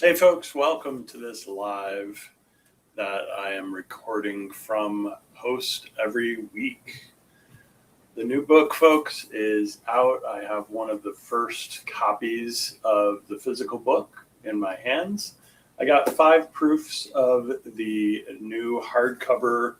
Hey folks, welcome to this live that I am recording from Post Every Week. The new book, folks, is out. I have one of the first copies of the physical book in my hands. I got 5 proofs of the new hardcover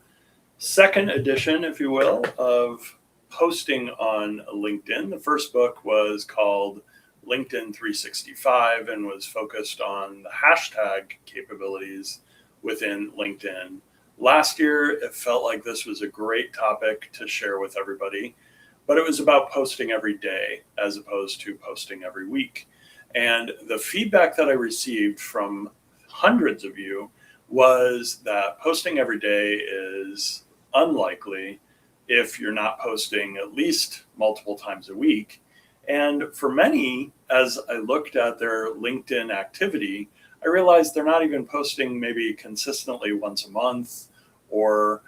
second edition, if you will, of posting on LinkedIn. The first book was called LinkedIn 365 and was focused on the hashtag capabilities within LinkedIn. Last year, it felt like this was a great topic to share with everybody, but it was about posting every day as opposed to posting every week. And the feedback that I received from hundreds of you was that posting every day is unlikely if you're not posting at least multiple times a week. And for many, as I looked at their LinkedIn activity, I realized they're not even posting maybe consistently once a month, or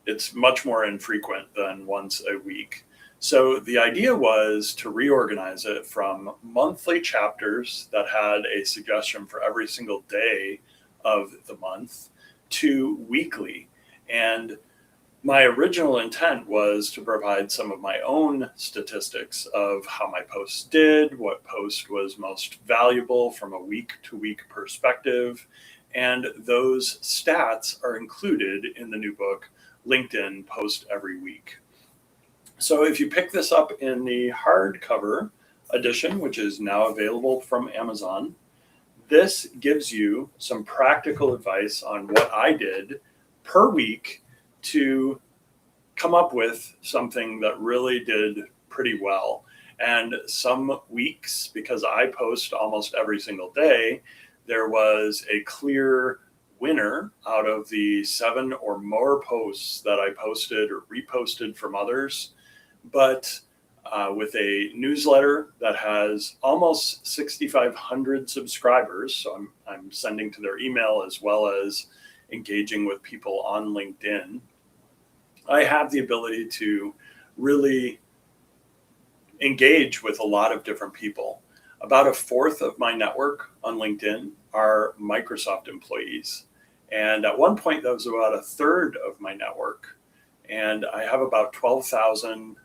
it's much more infrequent than once a week. So the idea was to reorganize it from monthly chapters that had a suggestion for every single day of the month to weekly. And my original intent was to provide some of my own statistics of how my posts did, what post was most valuable from a week-to-week perspective, and those stats are included in the new book, LinkedIn Post Every Week. So if you pick this up in the hardcover edition, which is now available from Amazon, this gives you some practical advice on what I did per week to come up with something that really did pretty well. And some weeks, because I post almost every single day, there was a clear winner out of the 7 or more posts that I posted or reposted from others. But with a newsletter that has almost 6,500 subscribers, so I'm sending to their email as well as engaging with people on LinkedIn, I have the ability to really engage with a lot of different people. About a fourth of my network on LinkedIn are Microsoft employees. And at one point, that was about a third of my network. And I have about 12,000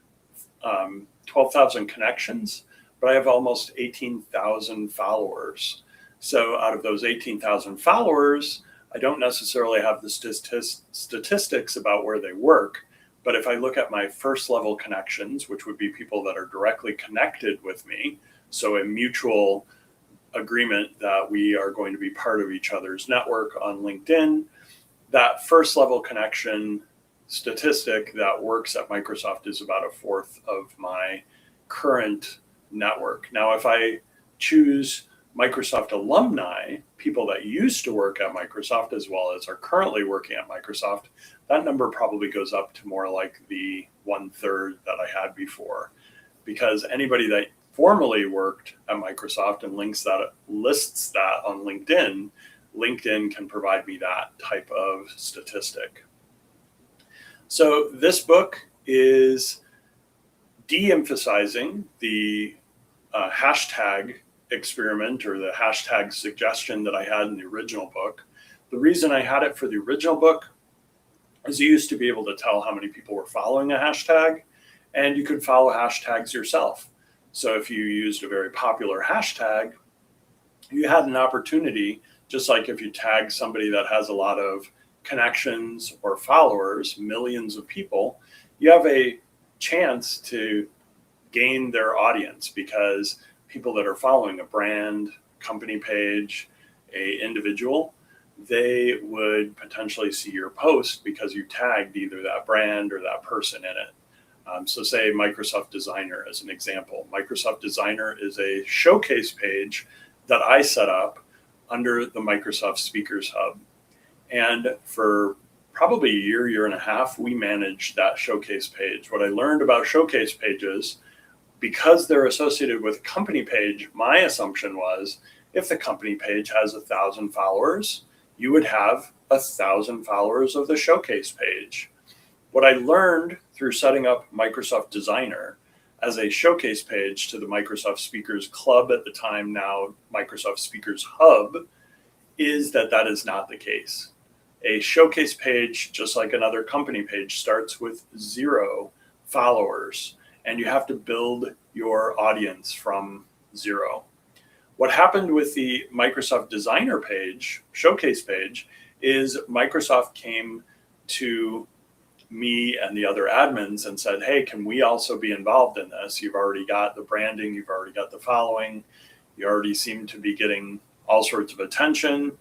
connections, but I have almost 18,000 followers. So out of those 18,000 followers, I don't necessarily have the statistics about where they work, but if I look at my first level connections, which would be people that are directly connected with me, so a mutual agreement that we are going to be part of each other's network on LinkedIn, that first level connection statistic that works at Microsoft is about a fourth of my current network. Now, if I choose Microsoft alumni, people that used to work at Microsoft as well as are currently working at Microsoft, that number probably goes up to more like the 1/3 that I had before. Because anybody that formerly worked at Microsoft and lists that on LinkedIn, LinkedIn can provide me that type of statistic. So this book is de-emphasizing the hashtag experiment or the hashtag suggestion that I had in the original book. The reason I had it for the original book is you used to be able to tell how many people were following a hashtag, and you could follow hashtags yourself. So if you used a very popular hashtag, you had an opportunity, just like if you tag somebody that has a lot of connections or followers, millions of people, you have a chance to gain their audience, because people that are following a brand, company page, a individual, they would potentially see your post because you tagged either that brand or that person in it. So say Microsoft Designer as an example. Microsoft Designer is a showcase page that I set up under the Microsoft Speakers Hub. And for probably a year and a half, we managed that showcase page. What I learned about showcase pages, because they're associated with a company page, my assumption was if the company page has 1,000 followers, you would have 1,000 followers of the showcase page. What I learned through setting up Microsoft Designer as a showcase page to the Microsoft Speakers Club at the time, now Microsoft Speakers Hub, is that that is not the case. A showcase page, just like another company page, starts with 0 followers, and you have to build your audience from 0. What happened with the Microsoft Designer page, showcase page, is Microsoft came to me and the other admins and said, hey, can we also be involved in this? You've already got the branding, you've already got the following, you already seem to be getting all sorts of attention.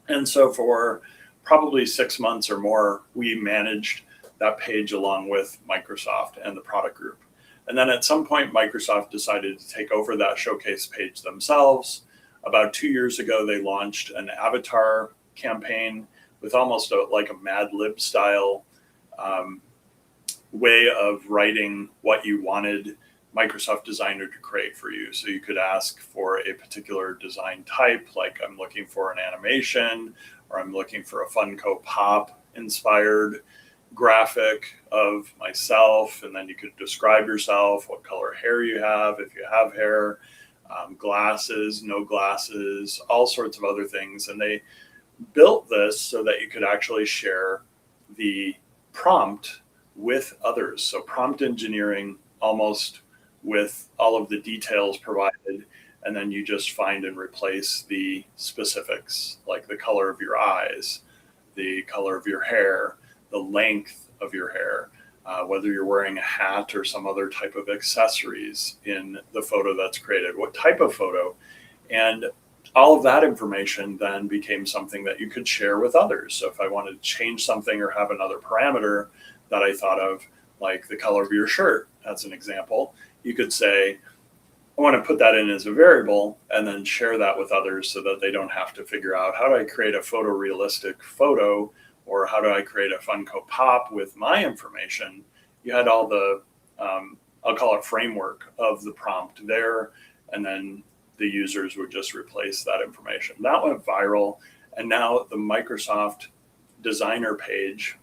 And so for probably 6 months or more, we managed that page along with Microsoft and the product group. And then at some point, Microsoft decided to take over that showcase page themselves. About 2 years ago, they launched an avatar campaign with almost like a Mad Lib style way of writing what you wanted Microsoft Designer to create for you. So you could ask for a particular design type, like I'm looking for an animation, or I'm looking for a Funko Pop inspired graphic of myself. And then you could describe yourself, what color hair you have, if you have hair, glasses, no glasses, all sorts of other things. And they built this so that you could actually share the prompt with others. So prompt engineering almost with all of the details provided, and then you just find and replace the specifics, like the color of your eyes, the color of your hair, the length of your hair, whether you're wearing a hat or some other type of accessories in the photo that's created, what type of photo. And all of that information then became something that you could share with others. So if I wanted to change something or have another parameter that I thought of, like the color of your shirt, as an example, you could say, I want to put that in as a variable and then share that with others so that they don't have to figure out how do I create a photorealistic photo, or how do I create a Funko Pop with my information. You had all the, I'll call it framework of the prompt there, and then the users would just replace that information. That went viral, and now the Microsoft Designer page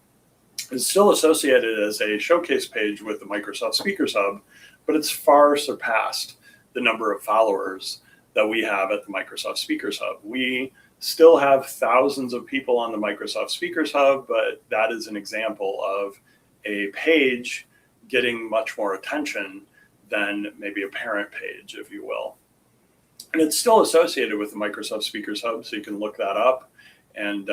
is still associated as a showcase page with the Microsoft Speakers Hub, but it's far surpassed the number of followers that we have at the Microsoft Speakers Hub. We still have thousands of people on the Microsoft Speakers Hub, but that is an example of a page getting much more attention than maybe a parent page, if you will. And it's still associated with the Microsoft Speakers Hub, so you can look that up and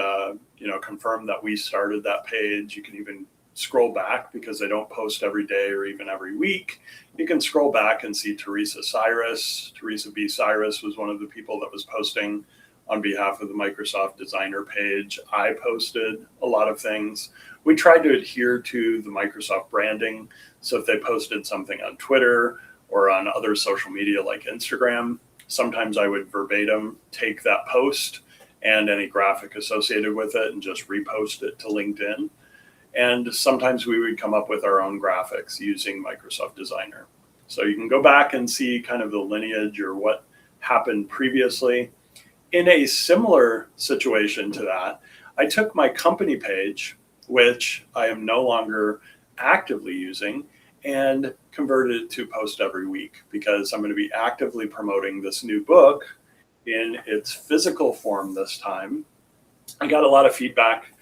confirm that we started that page. You can even scroll back, because they don't post every day or even every week. You can scroll back and see Teresa B. Cyrus was one of the people that was posting on behalf of the Microsoft Designer page. I posted a lot of things. We tried to adhere to the Microsoft branding. So if they posted something on Twitter or on other social media like Instagram, sometimes I would verbatim take that post and any graphic associated with it and just repost it to LinkedIn. And sometimes we would come up with our own graphics using Microsoft Designer. So you can go back and see kind of the lineage or what happened previously. In a similar situation to that, I took my company page, which I am no longer actively using, and converted it to post every week, because I'm going to be actively promoting this new book in its physical form this time. I got a lot of feedback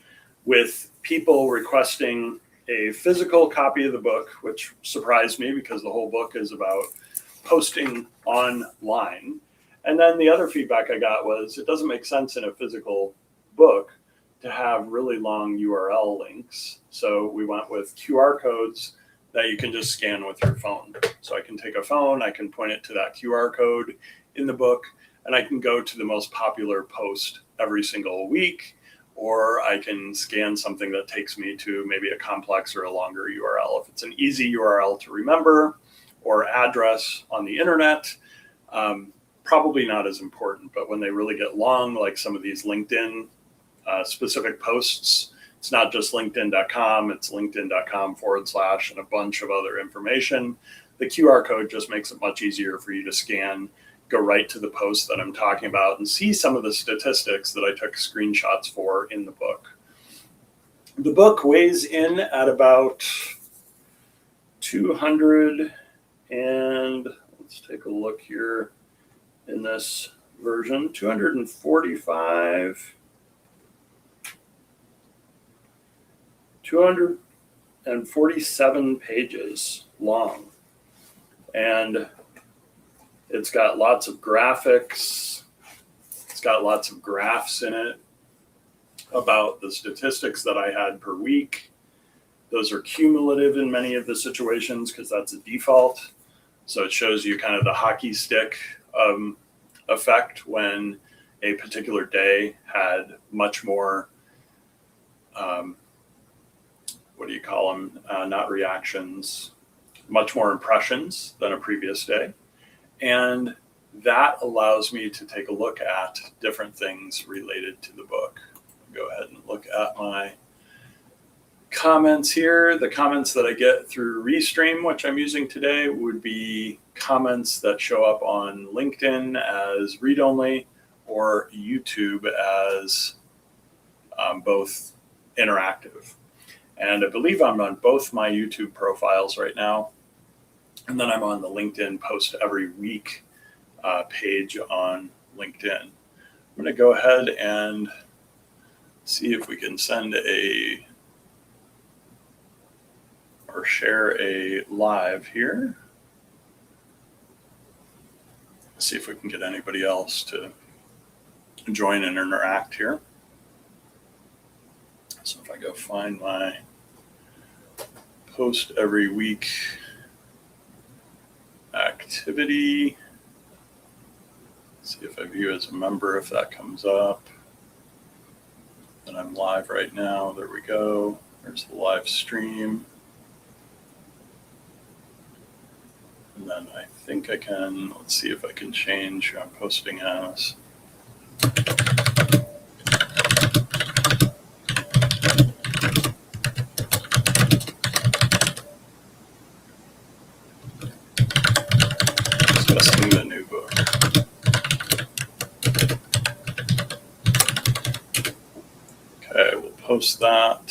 with people requesting a physical copy of the book, which surprised me because the whole book is about posting online. And then the other feedback I got was it doesn't make sense in a physical book to have really long URL links. So we went with QR codes that you can just scan with your phone. So I can take a phone, I can point it to that QR code in the book, and I can go to the most popular post every single week, or I can scan something that takes me to maybe a complex or a longer URL. If it's an easy URL to remember or address on the internet, probably not as important. But when they really get long, like some of these LinkedIn specific posts, it's not just linkedin.com, it's linkedin.com/ and a bunch of other information. The QR code just makes it much easier for you to scan, go right to the post that I'm talking about, and see some of the statistics that I took screenshots for in the book. The book weighs in at about 200 And let's take a look here in this version. 247 pages long. And it's got lots of graphics. It's got lots of graphs in it about the statistics that I had per week. Those are cumulative in many of the situations because that's a default. So it shows you kind of the hockey stick effect when a particular day had much more, what do you call them? Not reactions, much more impressions than a previous day. And that allows me to take a look at different things related to the book. Go ahead and look at my comments here. The comments that I get through Restream, which I'm using today, would be comments that show up on LinkedIn as read-only or YouTube as both interactive. And I believe I'm on both my YouTube profiles right now. And then I'm on the LinkedIn post every week page on LinkedIn. I'm going to go ahead and see if we can send or share a live here. See if we can get anybody else to join and interact here. So if I go find my post every week activity, see if I view as a member, if that comes up. And I'm live right now. There we go. There's the live stream. And then I think I can, let's see if I can change who I'm posting as. Discussing the new book. Okay, we'll post that.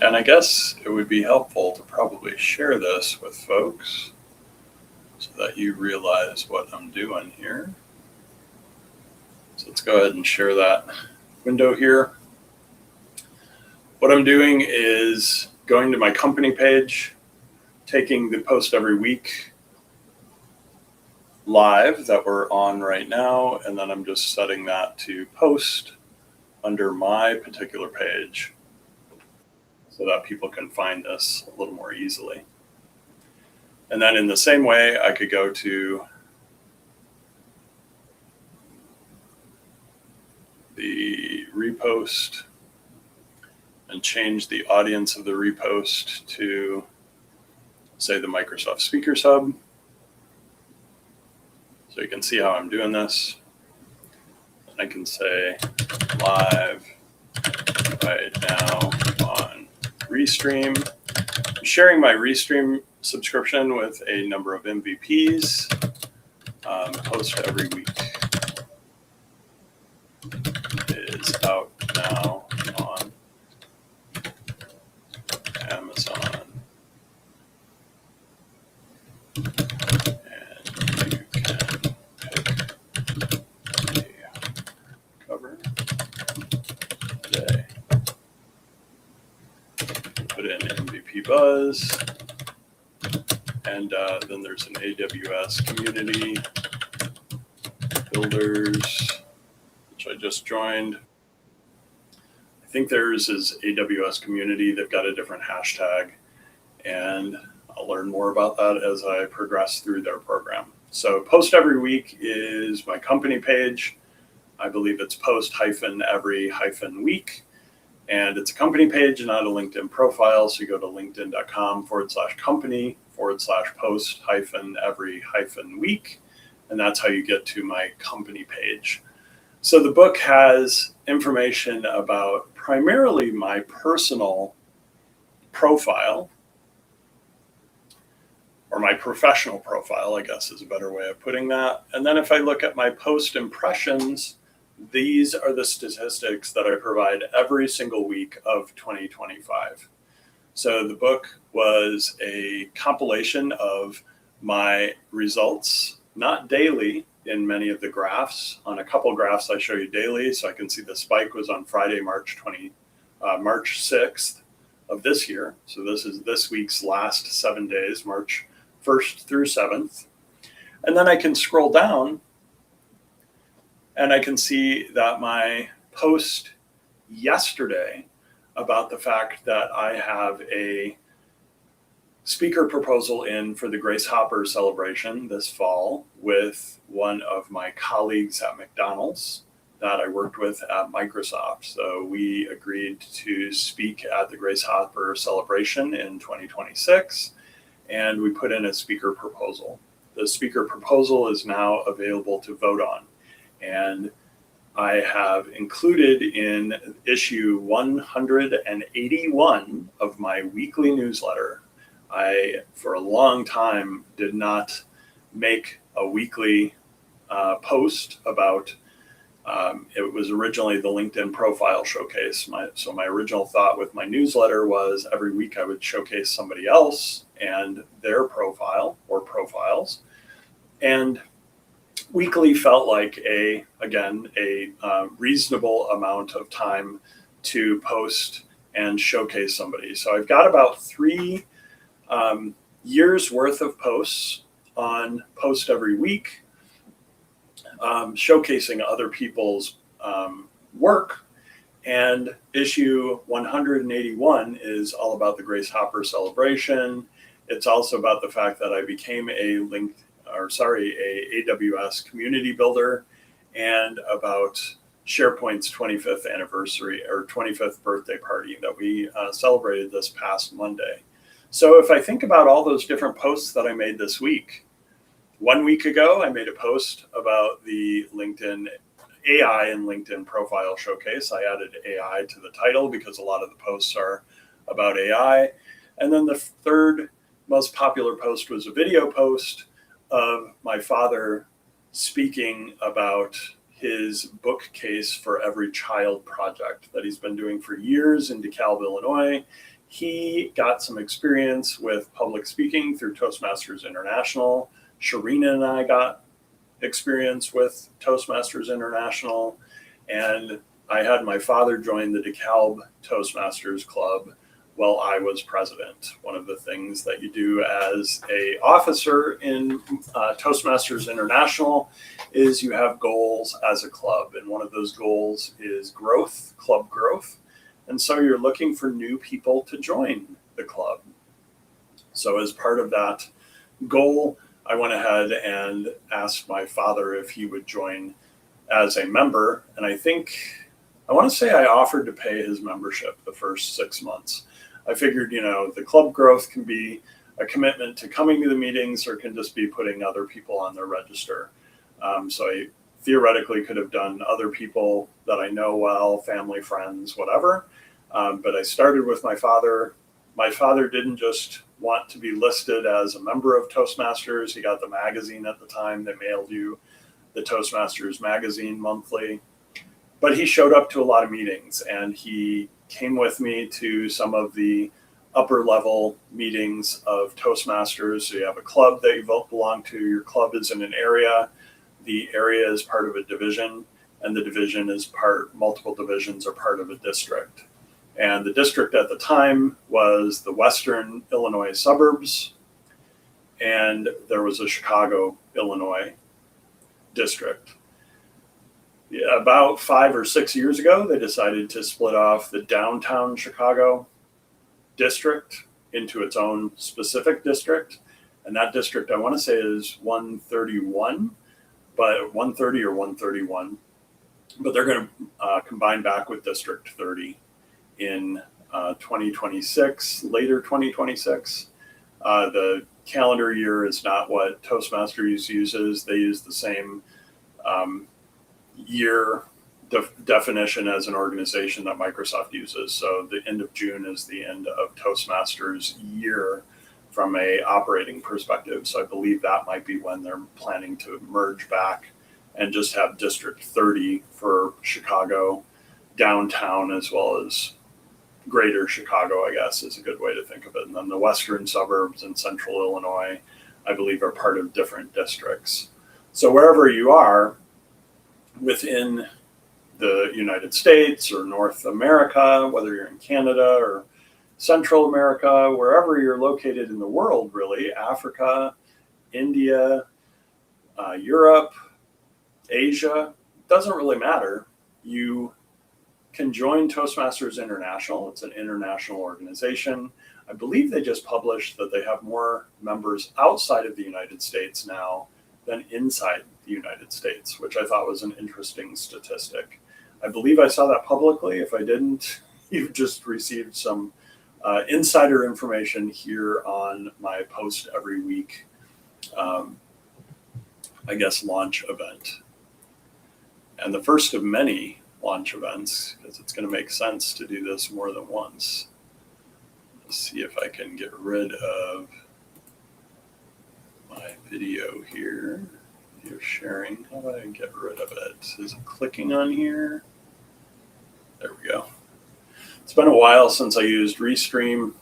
And I guess it would be helpful to probably share this with folks so that you realize what I'm doing here. So let's go ahead and share that window here. What I'm doing is going to my company page, taking the post every week live that we're on right now, and then I'm just setting that to post under my particular page so that people can find this a little more easily. And then in the same way, I could go to the repost and change the audience of the repost to, say, the Microsoft Speakers Hub. So you can see how I'm doing this. And I can say live right now on Restream. I'm sharing my Restream subscription with a number of MVPs. Post every week is out now on Amazon. And you can pick a cover today. Put in MVP Buzz. And then there's an AWS community builders, which I just joined. I think theirs is AWS community. They've got a different hashtag, and I'll learn more about that as I progress through their program. So post every week is my company page. I believe it's post-every-week. And it's a company page, not a LinkedIn profile. So you go to linkedin.com/company/post-every-week. And that's how you get to my company page. So the book has information about primarily my personal profile, or my professional profile, I guess is a better way of putting that. And then if I look at my post impressions, these are the statistics that I provide every single week of 2025. So the book was a compilation of my results, not daily in many of the graphs. On a couple of graphs I show you daily, so I can see the spike was on Friday, March 6th of this year. So this is this week's last 7 days, March 1st through 7th. And then I can scroll down and I can see that my post yesterday about the fact that I have a speaker proposal in for the Grace Hopper celebration this fall with one of my colleagues at McDonald's that I worked with at Microsoft. So we agreed to speak at the Grace Hopper celebration in 2026, and we put in a speaker proposal. The speaker proposal is now available to vote on, and I have included in issue 181 of my weekly newsletter. I, for a long time, did not make a weekly post about, it was originally the LinkedIn profile showcase. So my original thought with my newsletter was every week I would showcase somebody else and their profile or profiles. And weekly felt like a reasonable amount of time to post and showcase somebody. So I've got about 3 years worth of posts on Post Every Week, showcasing other people's work. And issue 181 is all about the Grace Hopper celebration. It's also about the fact that I became a AWS community builder, and about SharePoint's 25th anniversary or 25th birthday party that we celebrated this past Monday. So if I think about all those different posts that I made this week, 1 week ago, I made a post about the LinkedIn AI and LinkedIn profile showcase. I added AI to the title because a lot of the posts are about AI. And then the third most popular post was a video post of my father speaking about his bookcase for Every Child project that he's been doing for years in DeKalb, Illinois. He got some experience with public speaking through Toastmasters International. Sharina and I got experience with Toastmasters International. And I had my father join the DeKalb Toastmasters Club while I was president. One of the things that you do as an officer in Toastmasters International is you have goals as a club. And one of those goals is growth, club growth. And so you're looking for new people to join the club. So as part of that goal, I went ahead and asked my father if he would join as a member. And I want to say I offered to pay his membership the first 6 months. I figured, the club growth can be a commitment to coming to the meetings, or can just be putting other people on their register. So I theoretically could have done other people that I know well, family, friends, whatever. But I started with my father. My father didn't just want to be listed as a member of Toastmasters. He got the magazine at the time. They mailed you the Toastmasters magazine monthly. But he showed up to a lot of meetings, and he came with me to some of the upper level meetings of Toastmasters. So you have a club that you belong to. Your club is in an area. The area is part of a division, and the division is multiple divisions are part of a district. And the district at the time was the Western Illinois suburbs, and there was a Chicago, Illinois district. About 5 or 6 years ago, they decided to split off the downtown Chicago district into its own specific district. And that district, I want to say, is 131, but 130 or 131. But they're going to combine back with District 30 in 2026, later 2026. The calendar year is not what Toastmasters uses. They use the same year definition as an organization that Microsoft uses. So the end of June is the end of Toastmasters year from a operating perspective. So I believe that might be when they're planning to merge back and just have District 30 for Chicago downtown, as well as greater Chicago, I guess, is a good way to think of it. And then the western suburbs in central Illinois, I believe, are part of different districts. So wherever you are within the United States or North America, whether you're in Canada or Central America, wherever you're located in the world, really, Africa, India, Europe, Asia, doesn't really matter. You can join Toastmasters International. It's an international organization. I believe they just published that they have more members outside of the United States now than inside the United States, which I thought was an interesting statistic. I believe I saw that publicly. If I didn't, you've just received some insider information here on my post every week, I guess, launch event. And the first of many launch events, because it's going to make sense to do this more than once. Let's see if I can get rid of my video here. Video sharing. How do I get rid of it? Is it clicking on here? There we go. It's been a while since I used Restream,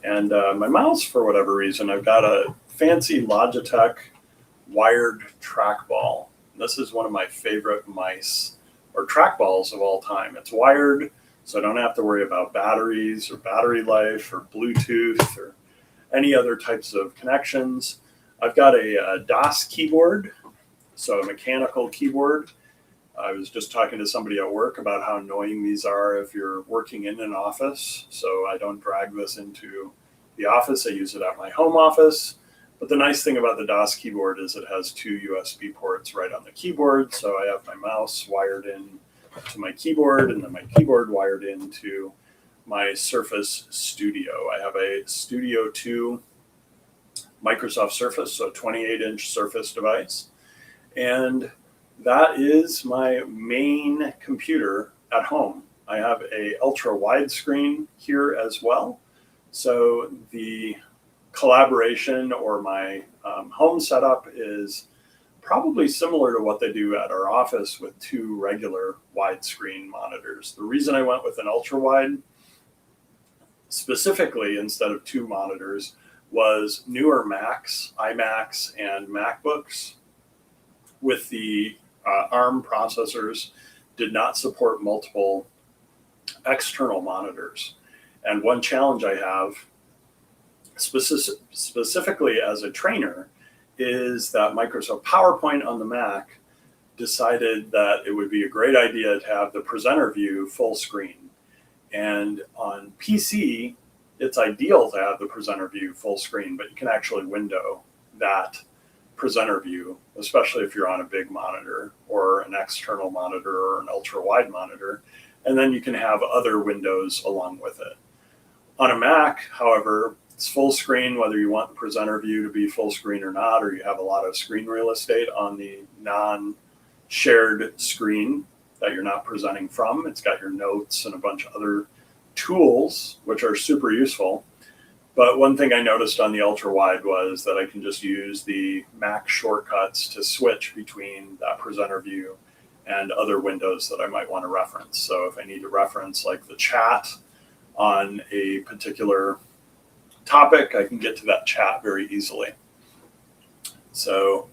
and my mouse, for whatever reason, I've got a fancy Logitech wired trackball. This is one of my favorite mice or trackballs of all time. It's wired, so I don't have to worry about batteries or battery life or Bluetooth or any other types of connections. I've got a DOS keyboard, so a mechanical keyboard. I was just talking to somebody at work about how annoying these are if you're working in an office. So I don't drag this into the office. I use it at my home office. But the nice thing about the DOS keyboard is it has two USB ports right on the keyboard. So I have my mouse wired in to my keyboard, and then my keyboard wired into my Surface Studio. I have a Studio 2 Microsoft Surface, so a 28-inch Surface device. And that is my main computer at home. I have a ultra wide screen here as well. So the collaboration or my home setup is probably similar to what they do at our office with two regular widescreen monitors. The reason I went with an ultra wide specifically instead of two monitors was newer Macs, iMacs, and MacBooks with the ARM processors did not support multiple external monitors. And one challenge I have specifically as a trainer is that Microsoft PowerPoint on the Mac decided that it would be a great idea to have the presenter view full screen. And on PC, it's ideal to have the presenter view full screen, but you can actually window that presenter view, especially if you're on a big monitor or an external monitor or an ultra wide monitor, and then you can have other windows along with it. On a Mac, however, it's full screen, whether you want the presenter view to be full screen or not, or you have a lot of screen real estate on the non-shared screen that you're not presenting from. It's got your notes and a bunch of other tools, which are super useful. But one thing I noticed on the ultra wide was that I can just use the Mac shortcuts to switch between that presenter view and other windows that I might want to reference. So if I need to reference like the chat on a particular topic, I can get to that chat very easily. So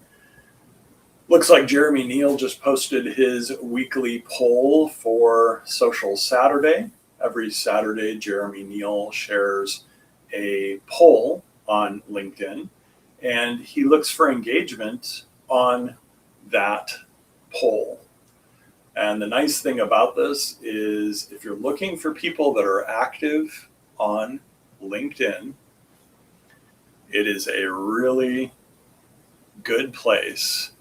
looks like Jeremy Neal just posted his weekly poll for Social Saturday. Every Saturday, Jeremy Neal shares a poll on LinkedIn, and he looks for engagement on that poll. And the nice thing about this is if you're looking for people that are active on LinkedIn, it is a really good place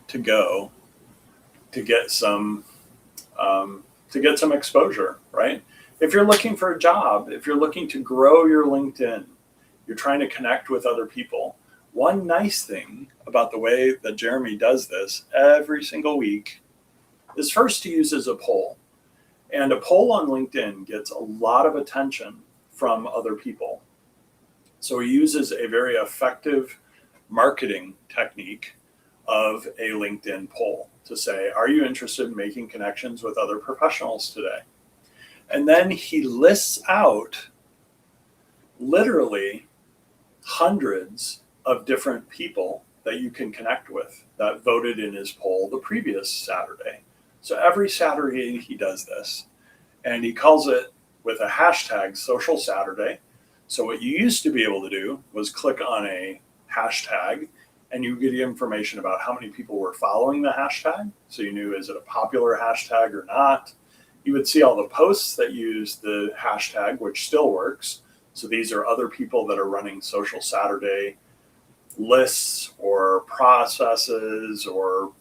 to go to get some exposure, right? If you're looking for a job, if you're looking to grow your LinkedIn, you're trying to connect with other people. One nice thing about the way that Jeremy does this every single week is first he uses a poll. And a poll on LinkedIn gets a lot of attention from other people. So he uses a very effective marketing technique of a LinkedIn poll to say, are you interested in making connections with other professionals today? And then he lists out literally hundreds of different people that you can connect with that voted in his poll the previous Saturday. So every Saturday he does this, and he calls it with a hashtag Social Saturday. So what you used to be able to do was click on a hashtag and you get information about how many people were following the hashtag. So you knew, is it a popular hashtag or not? You would see all the posts that use the hashtag, which still works. So these are other people that are running Social Saturday lists or processes or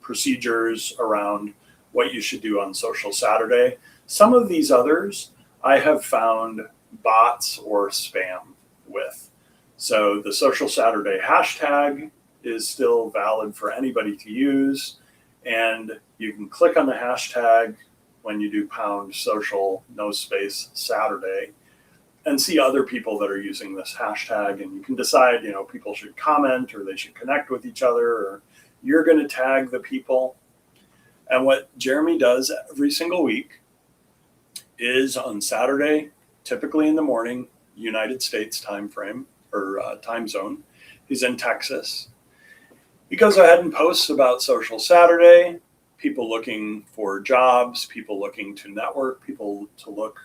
procedures around what you should do on Social Saturday. Some of these others I have found bots or spam with. So the Social Saturday hashtag is still valid for anybody to use, and you can click on the hashtag when you do pound social no space Saturday and see other people that are using this hashtag, and you can decide, people should comment or they should connect with each other, or you're going to tag the people. And what Jeremy does every single week is on Saturday, typically in the morning, United States time frame or time zone. He's in Texas. He goes ahead and posts about Social Saturday, people looking for jobs, people looking to network, people to look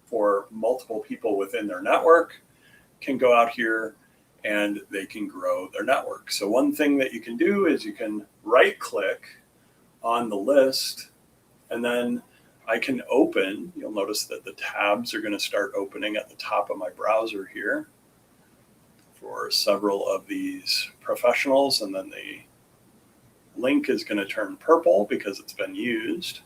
for multiple people within their network can go out here and they can grow their network. So one thing that you can do is you can right click on the list, and then I can open, you'll notice that the tabs are going to start opening at the top of my browser here for several of these professionals, and then the link is going to turn purple because it's been used.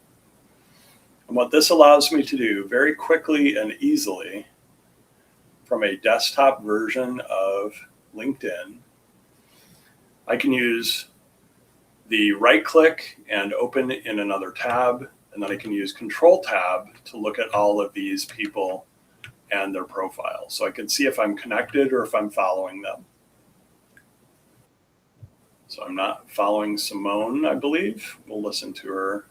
And what this allows me to do very quickly and easily from a desktop version of LinkedIn, I can use the right click and open in another tab, and then I can use Control Tab to look at all of these people and their profiles. So I can see if I'm connected or if I'm following them. So I'm not following Simone, I believe. We'll listen to her.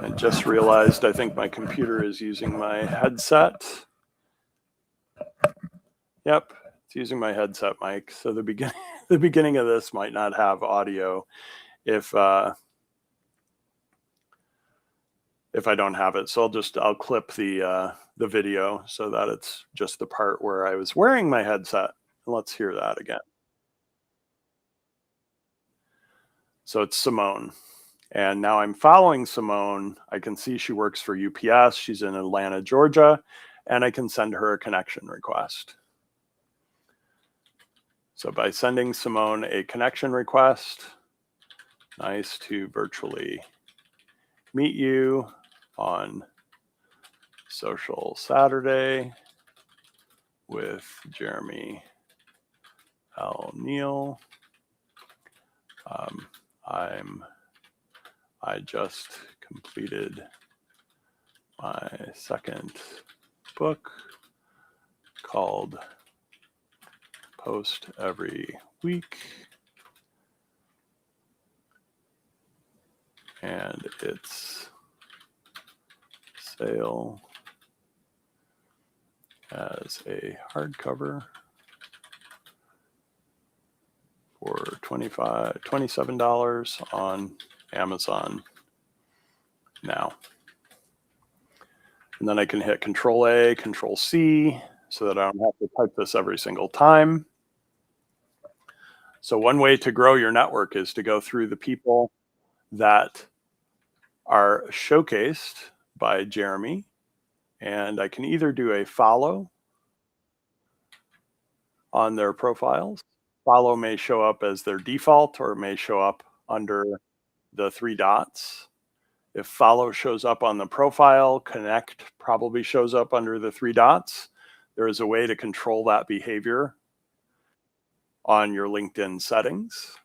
I just realized I think my computer is using my headset. Yep, it's using my headset mic. So the beginning of this might not have audio if I don't have it. So I'll clip the video so that it's just the part where I was wearing my headset. Let's hear that again. So it's Simone. And now I'm following Simone. I can see she works for UPS. She's in Atlanta, Georgia, and I can send her a connection request. So by sending Simone a connection request, nice to virtually meet you on Social Saturday with Jeremy L. Neal. I just completed my second book called Post Every Week, and its sale as a hardcover for $27 on Amazon now. And then I can hit Control A, Control C, so that I don't have to type this every single time. So one way to grow your network is to go through the people that are showcased by Jeremy, and I can either do a follow on their profiles. Follow may show up as their default, or it may show up under the three dots. If follow shows up on the profile, connect probably shows up under the three dots. There is a way to control that behavior on your LinkedIn settings.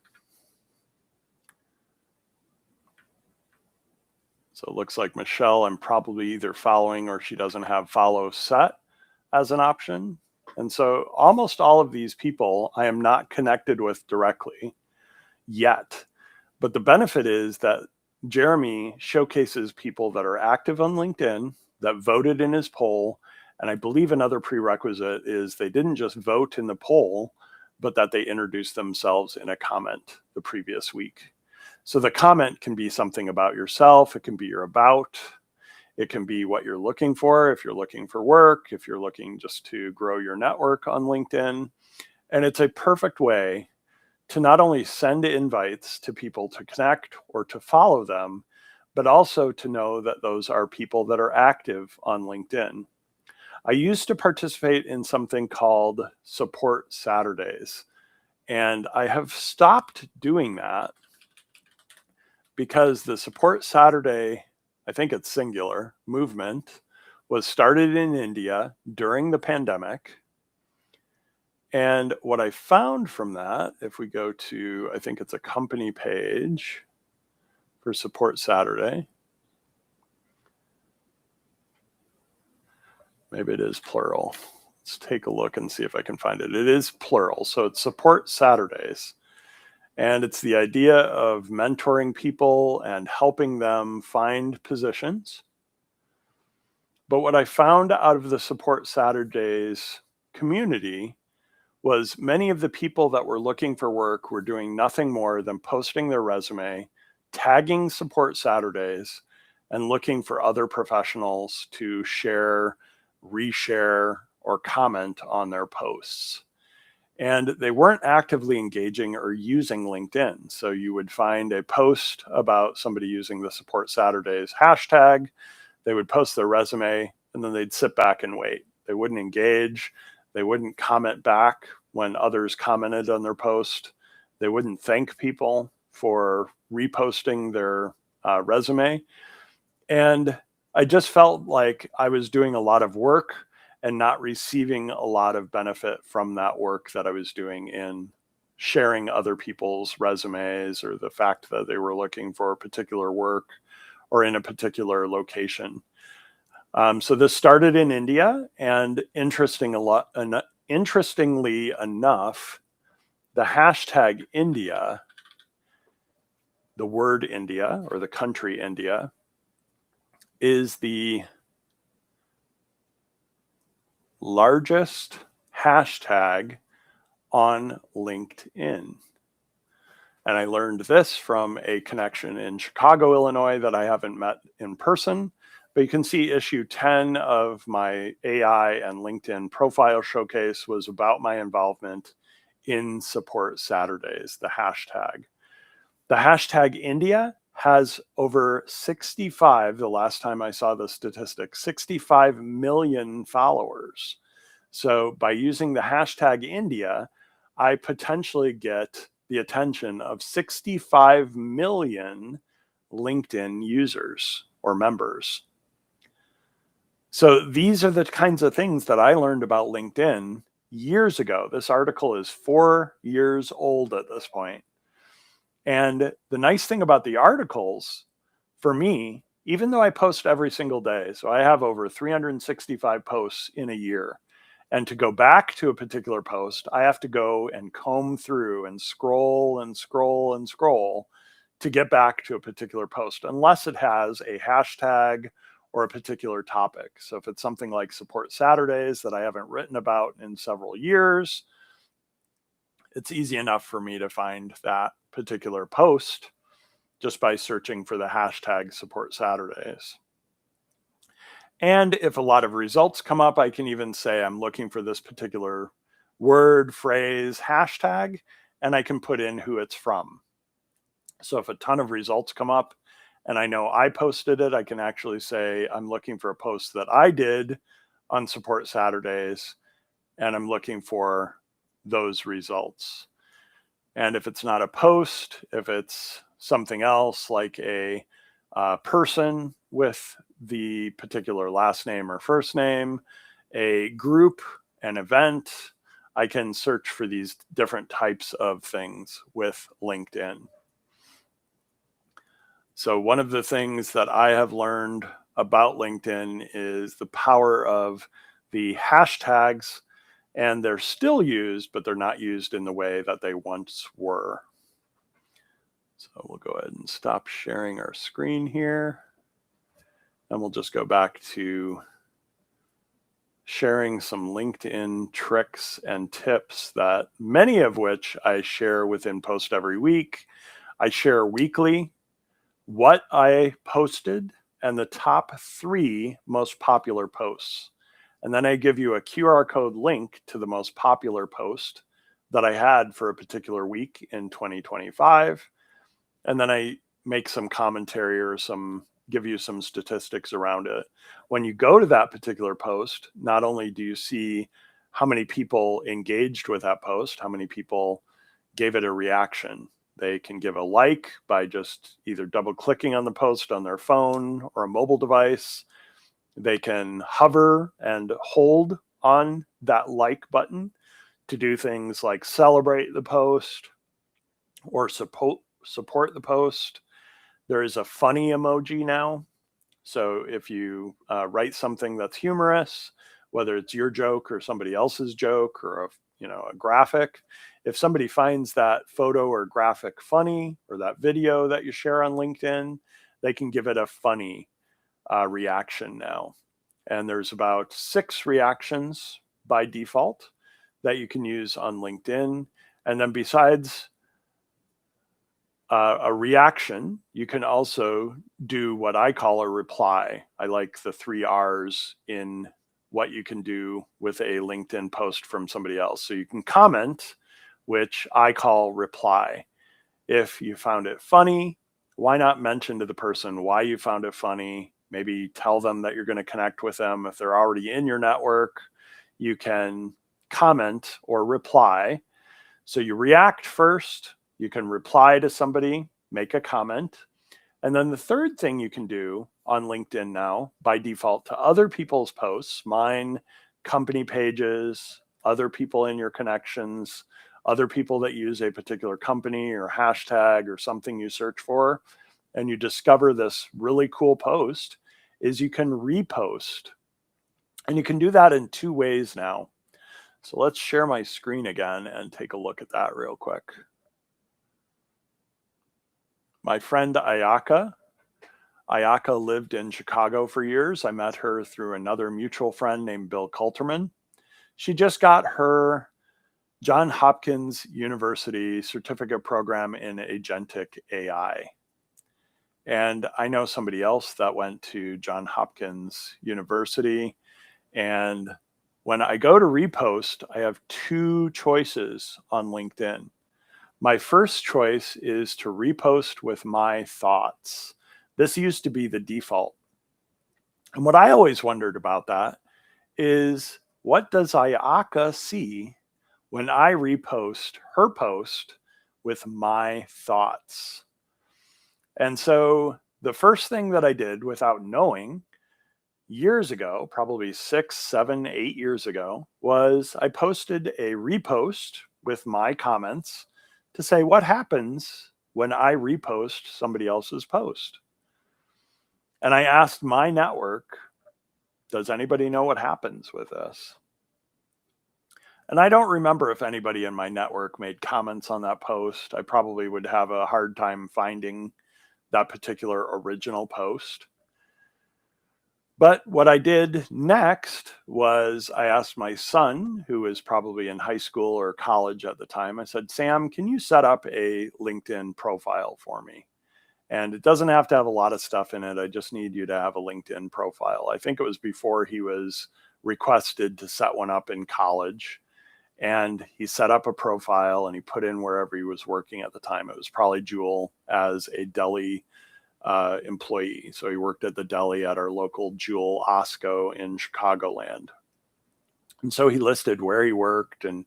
So it looks like Michelle, I'm probably either following or she doesn't have follow set as an option. And so almost all of these people I am not connected with directly. yet. But the benefit is that Jeremy showcases people that are active on LinkedIn, that voted in his poll. And I believe another prerequisite is they didn't just vote in the poll, but that they introduced themselves in a comment the previous week. So the comment can be something about yourself. It can be your about. It can be what you're looking for. If you're looking for work, if you're looking just to grow your network on LinkedIn. And it's a perfect way to not only send invites to people to connect or to follow them, but also to know that those are people that are active on LinkedIn. I used to participate in something called Support Saturdays, and I have stopped doing that because the Support Saturday, I think it's singular, movement was started in India during the pandemic. And what I found from that, if we go to, I think it's a company page for Support Saturday. Maybe it is plural. Let's take a look and see if I can find it. It is plural. So it's Support Saturdays. And it's the idea of mentoring people and helping them find positions. But what I found out of the Support Saturdays community was many of the people that were looking for work were doing nothing more than posting their resume, tagging Support Saturdays, and looking for other professionals to share, reshare, or comment on their posts. And they weren't actively engaging or using LinkedIn. So you would find a post about somebody using the Support Saturdays hashtag, they would post their resume, and then they'd sit back and wait. They wouldn't engage. They wouldn't comment back when others commented on their post. They wouldn't thank people for reposting their resume. And I just felt like I was doing a lot of work and not receiving a lot of benefit from that work that I was doing in sharing other people's resumes or the fact that they were looking for a particular work or in a particular location. So this started in India, and interestingly enough, the hashtag India, the word India or the country India, is the largest hashtag on LinkedIn. And I learned this from a connection in Chicago, Illinois that I haven't met in person. But you can see issue 10 of my AI and LinkedIn profile showcase was about my involvement in Support Saturdays, the hashtag. The hashtag India has over 65, the last time I saw the statistic, 65 million followers. So by using the hashtag India, I potentially get the attention of 65 million LinkedIn users or members. So these are the kinds of things that I learned about LinkedIn years ago. This article is 4 years old at this point. And the nice thing about the articles, for me, even though I post every single day, so I have over 365 posts in a year, and to go back to a particular post, I have to go and comb through and scroll and scroll and scroll to get back to a particular post, unless it has a hashtag or a particular topic. So if it's something like Support Saturdays that I haven't written about in several years, it's easy enough for me to find that particular post just by searching for the hashtag Support Saturdays. And if a lot of results come up, I can even say I'm looking for this particular word, phrase, hashtag, and I can put in who it's from. So if a ton of results come up and I know I posted it, I can actually say I'm looking for a post that I did on Support Saturdays, and I'm looking for those results. And if it's not a post, if it's something else like a person with the particular last name or first name, a group, an event, I can search for these different types of things with LinkedIn. So one of the things that I have learned about LinkedIn is the power of the hashtags, and they're still used, but they're not used in the way that they once were. So we'll go ahead and stop sharing our screen here. And we'll just go back to sharing some LinkedIn tricks and tips, that many of which I share within Post Every Week. I share weekly what I posted and the top 3 most popular posts. And then I give you a QR code link to the most popular post that I had for a particular week in 2025. And then I make some commentary or give you some statistics around it. When you go to that particular post, not only do you see how many people engaged with that post, how many people gave it a reaction. They can give a like by just either double clicking on the post on their phone or a mobile device. They can hover and hold on that like button to do things like celebrate the post or support the post. There is a funny emoji now. So if you write something that's humorous, whether it's your joke or somebody else's joke or a graphic, if somebody finds that photo or graphic funny, or that video that you share on LinkedIn, they can give it a funny reaction now. And there's about 6 reactions by default that you can use on LinkedIn. And then besides a reaction, you can also do what I call a reply. I like the 3 R's in what you can do with a LinkedIn post from somebody else. So you can comment, which I call reply. If you found it funny, why not mention to the person why you found it funny? Maybe tell them that you're going to connect with them. If they're already in your network, you can comment or reply. So you react first. You can reply to somebody, make a comment. And then the third thing you can do on LinkedIn now, by default, to other people's posts, mine, company pages, other people in your connections, other people that use a particular company or hashtag or something you search for, and you discover this really cool post, is you can repost. And you can do that in 2 ways now. So let's share my screen again and take a look at that real quick. My friend Ayaka lived in Chicago for years. I met her through another mutual friend named Bill Coulterman. She just got her Johns Hopkins University certificate program in agentic AI. And I know somebody else that went to Johns Hopkins University. And when I go to repost, I have 2 choices on LinkedIn. My first choice is to repost with my thoughts. This used to be the default. And what I always wondered about that is, what does Ayaka see when I repost her post with my thoughts? And so the first thing that I did, without knowing, years ago, probably 6, 7, 8 years ago, was I posted a repost with my comments to say, what happens when I repost somebody else's post? And I asked my network, does anybody know what happens with this? And I don't remember if anybody in my network made comments on that post. I probably would have a hard time finding that particular original post. But what I did next was I asked my son, who was probably in high school or college at the time, I said, Sam, can you set up a LinkedIn profile for me? And it doesn't have to have a lot of stuff in it. I just need you to have a LinkedIn profile. I think it was before he was requested to set one up in college. And he set up a profile and he put in wherever he was working at the time. It was probably Jewel as a deli employee. So he worked at the deli at our local Jewel Osco in Chicagoland. And so he listed where he worked and,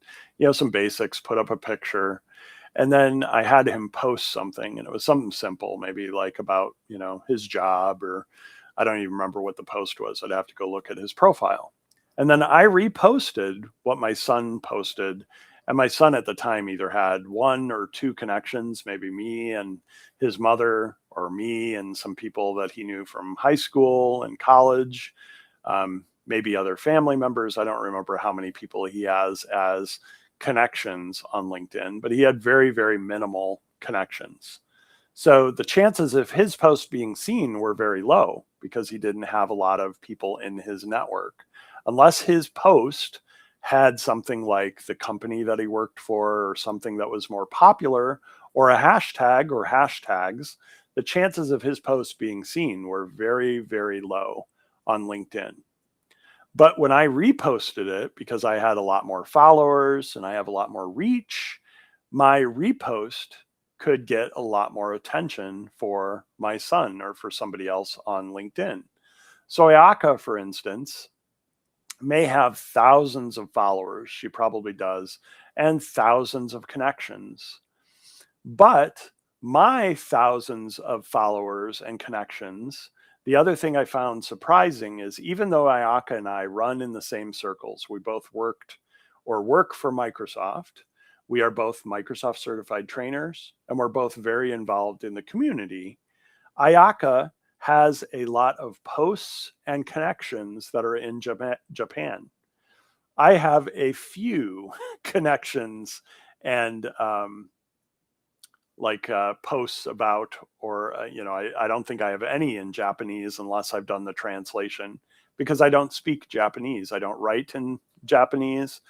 some basics, put up a picture. And then I had him post something, and it was something simple, maybe like about, his job, or I don't even remember what the post was. I'd have to go look at his profile. And then I reposted what my son posted. And my son at the time either had 1 or 2 connections, maybe me and his mother, or me and some people that he knew from high school and college, maybe other family members. I don't remember how many people he has as connections on LinkedIn, but he had very, very minimal connections. So the chances of his post being seen were very low because he didn't have a lot of people in his network. Unless his post had something like the company that he worked for or something that was more popular or a hashtag or hashtags, the chances of his post being seen were very, very low on LinkedIn. But when I reposted it, because I had a lot more followers and I have a lot more reach, my repost could get a lot more attention for my son or for somebody else on LinkedIn. So Ayaka, for instance, may have thousands of followers. She probably does, and thousands of connections. But my thousands of followers and connections, the other thing I found surprising is even though Ayaka and I run in the same circles, we both worked or work for Microsoft. We are both Microsoft certified trainers, and we're both very involved in the community. Ayaka has a lot of posts and connections that are in Japan. I have a few connections and posts about, or I don't think I have any in Japanese unless I've done the translation, because I don't speak Japanese. I don't write in Japanese,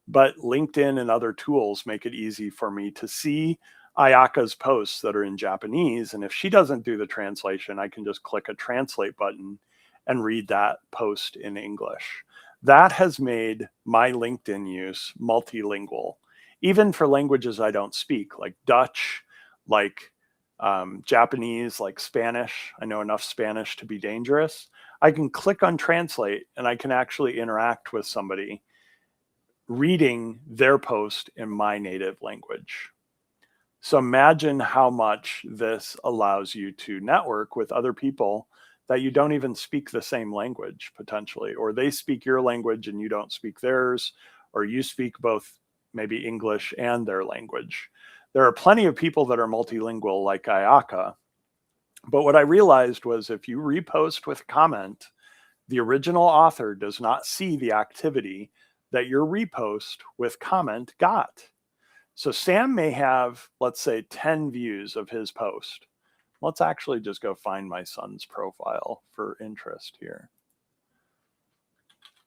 but LinkedIn and other tools make it easy for me to see Ayaka's posts that are in Japanese. And if she doesn't do the translation, I can just click a translate button and read that post in English. That has made my LinkedIn use multilingual, even for languages I don't speak, like Dutch, like Japanese, like Spanish. I know enough Spanish to be dangerous. I can click on translate and I can actually interact with somebody reading their post in my native language. So imagine how much this allows you to network with other people that you don't even speak the same language potentially, or they speak your language and you don't speak theirs, or you speak both maybe English and their language. There are plenty of people that are multilingual like Ayaka, but what I realized was if you repost with a comment, the original author does not see the activity that your repost with comment got. So Sam may have, let's say, 10 views of his post. Let's actually just go find my son's profile for interest here.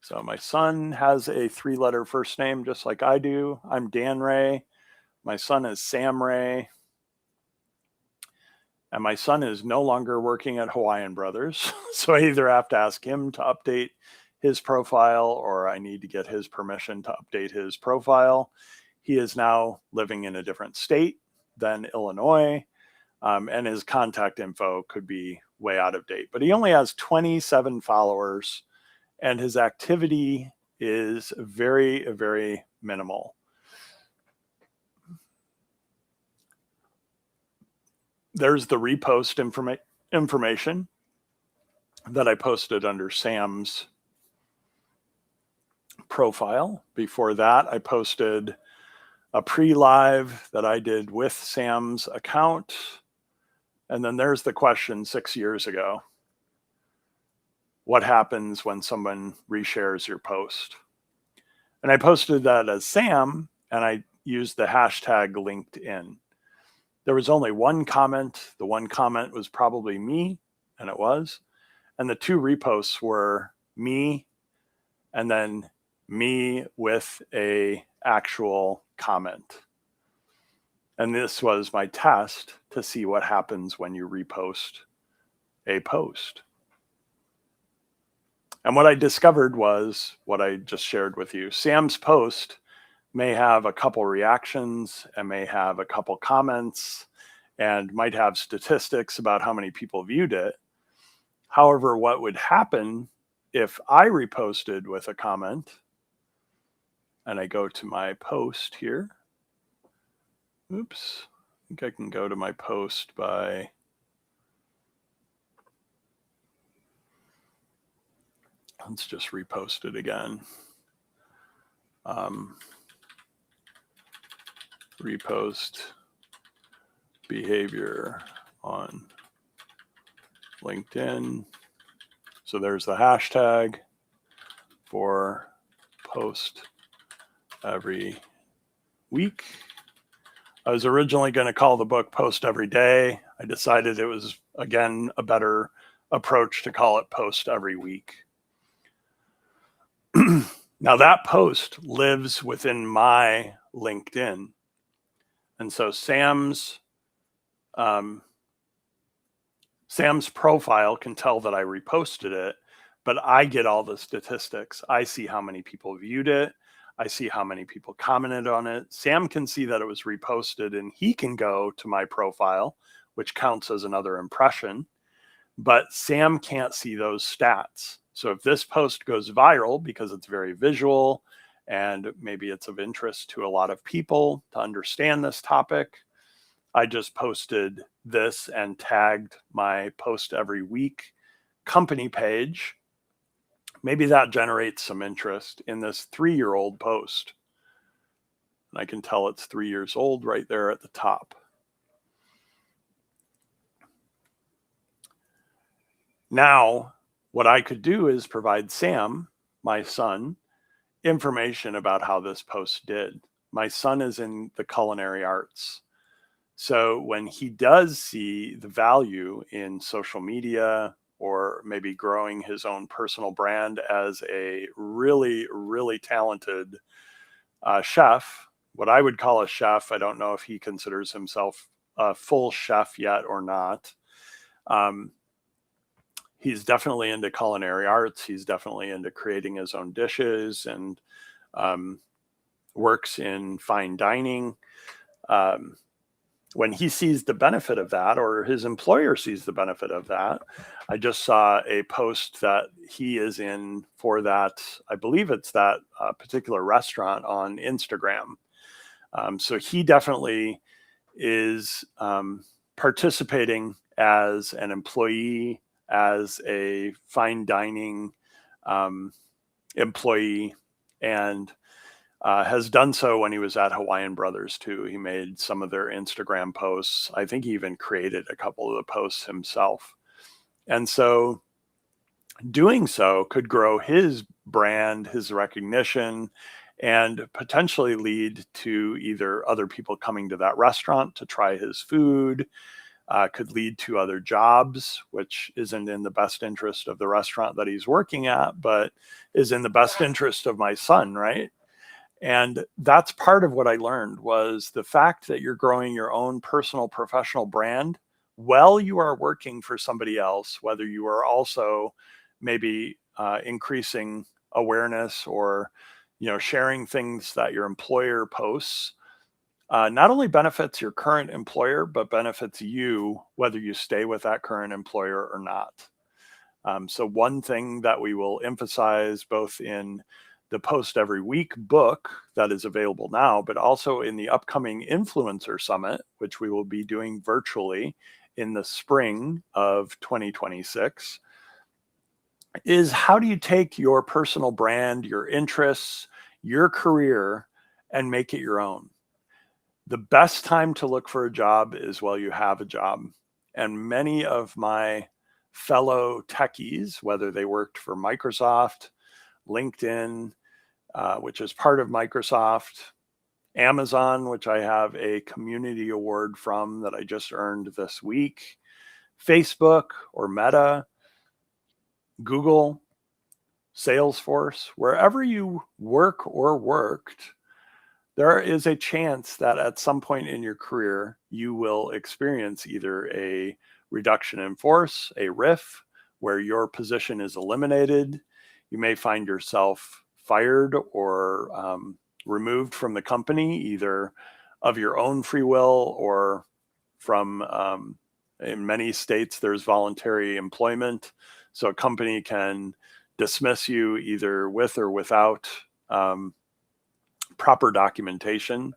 So my son has a 3-letter first name just like I do. I'm Dan Ray. My son is Sam Ray. And my son is no longer working at Hawaiian Brothers. So I either have to ask him to update his profile or I need to get his permission to update his profile. He is now living in a different state than Illinois, and his contact info could be way out of date. But he only has 27 followers, and his activity is very, very minimal. There's the repost information that I posted under Sam's profile. Before that, I posted a pre-live that I did with Sam's account. And then there's the question 6 years ago. What happens when someone reshares your post? And I posted that as Sam, and I used the hashtag LinkedIn. There was only one comment. The one comment was probably me, and it was. And the 2 reposts were me and then me with a actual comment. And this was my test to see what happens when you repost a post. And what I discovered was what I just shared with you. Sam's post may have a couple reactions and may have a couple comments and might have statistics about how many people viewed it. However, what would happen if I reposted with a comment and I go to my post here? Oops, I think I can go to my post by let's just repost it again. Repost behavior on LinkedIn. So there's the hashtag for post every week. I was originally going to call the book Post Every Day. I decided it was, again, a better approach to call it post every week. Now that post lives within my LinkedIn. And so Sam's profile can tell that I reposted it, but I get all the statistics. I see how many people viewed it. I see how many people commented on it. Sam can see that it was reposted, and he can go to my profile, which counts as another impression, but Sam can't see those stats. So if this post goes viral because it's very visual and maybe it's of interest to a lot of people to understand this topic, I just posted this and tagged my post every week company page. Maybe that generates some interest in this 3-year-old post. And I can tell it's 3 years old right there at the top. Now, what I could do is provide Sam, my son, information about how this post did. My son is in the culinary arts. So when he does see the value in social media or maybe growing his own personal brand as a really, really talented chef, what I would call a chef, I don't know if he considers himself a full chef yet or not. He's definitely into culinary arts. He's definitely into creating his own dishes and works in fine dining. When he sees the benefit of that, or his employer sees the benefit of that, I just saw a post that he is in for that, I believe it's that particular restaurant on Instagram. So he definitely is participating as an employee, as a fine dining employee, and has done so when he was at Hawaiian Brothers too. He made some of their Instagram posts. I think he even created a couple of the posts himself. And so doing so could grow his brand, his recognition, and potentially lead to either other people coming to that restaurant to try his food, could lead to other jobs, which isn't in the best interest of the restaurant that he's working at, but is in the best interest of my son, right? And that's part of what I learned was the fact that you're growing your own personal professional brand while you are working for somebody else, whether you are also maybe increasing awareness or sharing things that your employer posts, not only benefits your current employer, but benefits you whether you stay with that current employer or not. So one thing that we will emphasize both in the Post Every Week book that is available now, but also in the upcoming Influencer Summit, which we will be doing virtually in the spring of 2026, is how do you take your personal brand, your interests, your career, and make it your own? The best time to look for a job is while you have a job. And many of my fellow techies, whether they worked for Microsoft, LinkedIn, which is part of Microsoft, Amazon, which I have a community award from that I just earned this week, Facebook or Meta, Google, Salesforce, wherever you work or worked, there is a chance that at some point in your career, you will experience either a reduction in force, a RIF, where your position is eliminated. You may find yourself fired or removed from the company, either of your own free will or from, in many states, there's voluntary employment. So a company can dismiss you either with or without proper documentation.